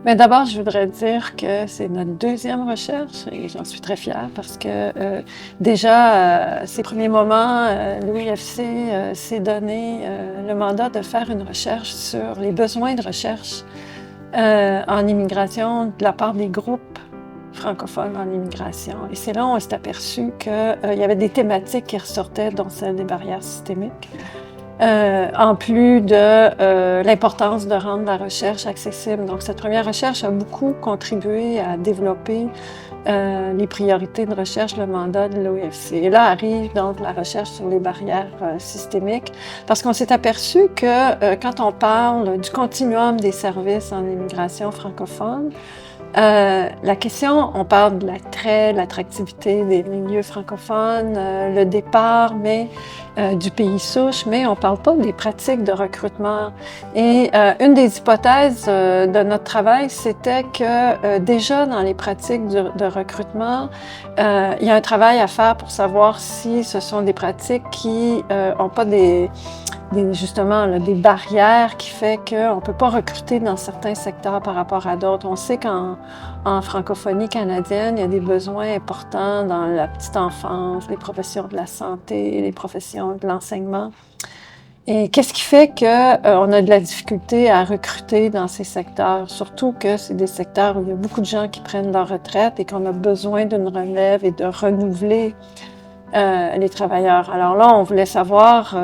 Mais d'abord, je voudrais dire que c'est notre deuxième recherche et j'en suis très fière parce que déjà, ces premiers moments, l'OIFC s'est donné le mandat de faire une recherche sur les besoins de recherche en immigration de la part des groupes francophones en immigration. Et c'est là où on s'est aperçu qu'il y avait des thématiques qui ressortaient, dont celle des barrières systémiques. En plus de l'importance de rendre la recherche accessible. Donc, cette première recherche a beaucoup contribué à développer les priorités de recherche, le mandat de l'OIFC. Et là arrive donc la recherche sur les barrières systémiques, parce qu'on s'est aperçu que quand on parle du continuum des services en immigration francophone, la question, on parle de l'attrait, de l'attractivité des milieux francophones, le départ du pays souche, mais on ne parle pas des pratiques de recrutement. Et une des hypothèses de notre travail, c'était que déjà dans les pratiques de recrutement, il y a un travail à faire pour savoir si ce sont des pratiques qui n'ont pas justement des barrières qui fait qu'on ne peut pas recruter dans certains secteurs par rapport à d'autres. On sait qu'en francophonie canadienne, il y a des besoins importants dans la petite enfance, les professions de la santé, les professions de l'enseignement. Et qu'est-ce qui fait qu'on a de la difficulté à recruter dans ces secteurs? Surtout que c'est des secteurs où il y a beaucoup de gens qui prennent leur retraite et qu'on a besoin d'une relève et de renouveler les travailleurs. Alors là, on voulait savoir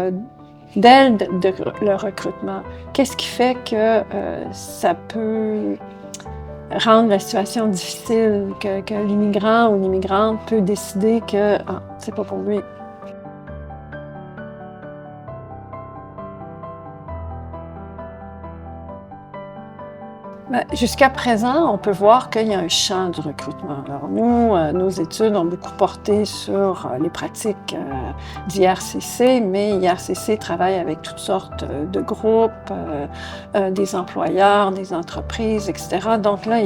dès le recrutement, qu'est-ce qui fait que ça peut rendre la situation difficile, que l'immigrant ou l'immigrante peut décider que c'est pas pour lui. Jusqu'à présent, on peut voir qu'il y a un champ du recrutement. Alors nous, nos études ont beaucoup porté sur les pratiques d'IRCC, mais IRCC travaille avec toutes sortes de groupes, des employeurs, des entreprises, etc. Donc là,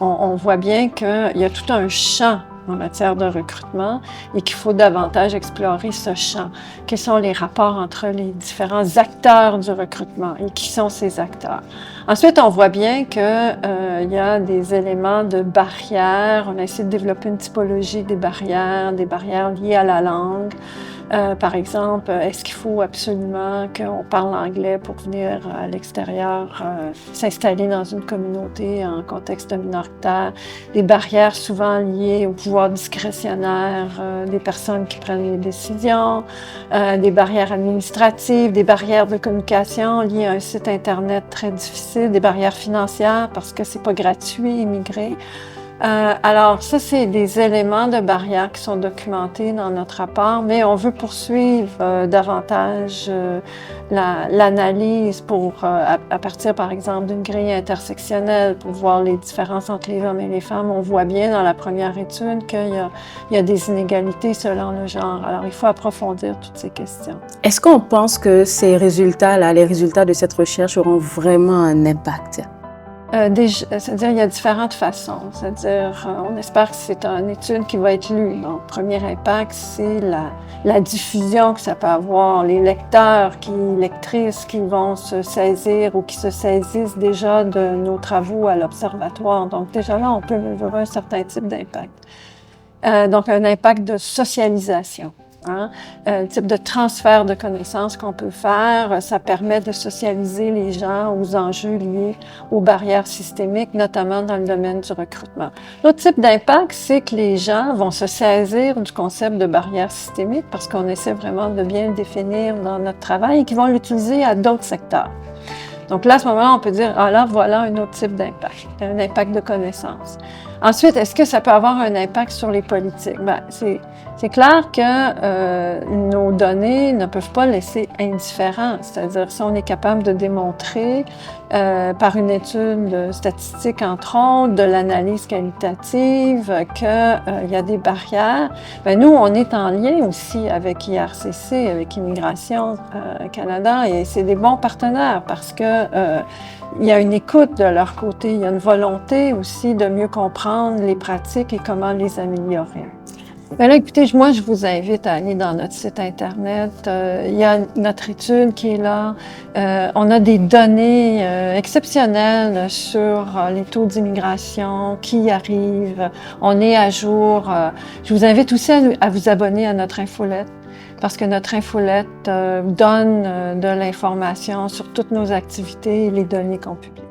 on voit bien qu'il y a tout un champ en matière de recrutement et qu'il faut davantage explorer ce champ. Quels sont les rapports entre les différents acteurs du recrutement et qui sont ces acteurs? Ensuite, on voit bien qu'il y a des éléments de barrières. On a essayé de développer une typologie des barrières liées à la langue. Par exemple, est-ce qu'il faut absolument qu'on parle anglais pour venir à l'extérieur, s'installer dans une communauté en contexte minoritaire? Des barrières souvent liées au pouvoir discrétionnaire des personnes qui prennent les décisions, des barrières administratives, des barrières de communication liées à un site Internet très difficile, des barrières financières parce que c'est pas gratuit immigrer. Alors ça, c'est des éléments de barrières qui sont documentés dans notre rapport, mais on veut poursuivre davantage l'analyse à partir, par exemple, d'une grille intersectionnelle pour voir les différences entre les hommes et les femmes. On voit bien dans la première étude qu'il y a des inégalités selon le genre. Alors, il faut approfondir toutes ces questions. Est-ce qu'on pense que ces résultats-là, les résultats de cette recherche auront vraiment un impact? C'est-à-dire, il y a différentes façons. C'est-à-dire, on espère que c'est une étude qui va être lue. Donc, premier impact, c'est la diffusion que ça peut avoir. Les lectrices qui vont se saisir ou qui se saisissent déjà de nos travaux à l'Observatoire. Donc, déjà là, on peut mesurer un certain type d'impact. Donc, un impact de socialisation. Le type de transfert de connaissances qu'on peut faire, ça permet de socialiser les gens aux enjeux liés aux barrières systémiques, notamment dans le domaine du recrutement. L'autre type d'impact, c'est que les gens vont se saisir du concept de barrière systémique parce qu'on essaie vraiment de bien le définir dans notre travail et qu'ils vont l'utiliser à d'autres secteurs. Donc là, à ce moment-là, on peut dire, là, voilà un autre type d'impact, un impact de connaissance. Ensuite, est-ce que ça peut avoir un impact sur les politiques? C'est clair que nos données ne peuvent pas laisser indifférents. C'est-à-dire, si on est capable de démontrer par une étude statistique, entre autres, de l'analyse qualitative, qu'il y a des barrières, nous, on est en lien aussi avec IRCC, avec Immigration Canada, et c'est des bons partenaires parce que il y a une écoute de leur côté, il y a une volonté aussi de mieux comprendre les pratiques et comment les améliorer. Ben là, écoutez, moi, je vous invite à aller dans notre site Internet. Il y a notre étude qui est là. On a des données exceptionnelles sur les taux d'immigration, qui arrive. On est à jour. Je vous invite aussi à vous abonner à notre infolette parce que notre infolette donne de l'information sur toutes nos activités et les données qu'on publie.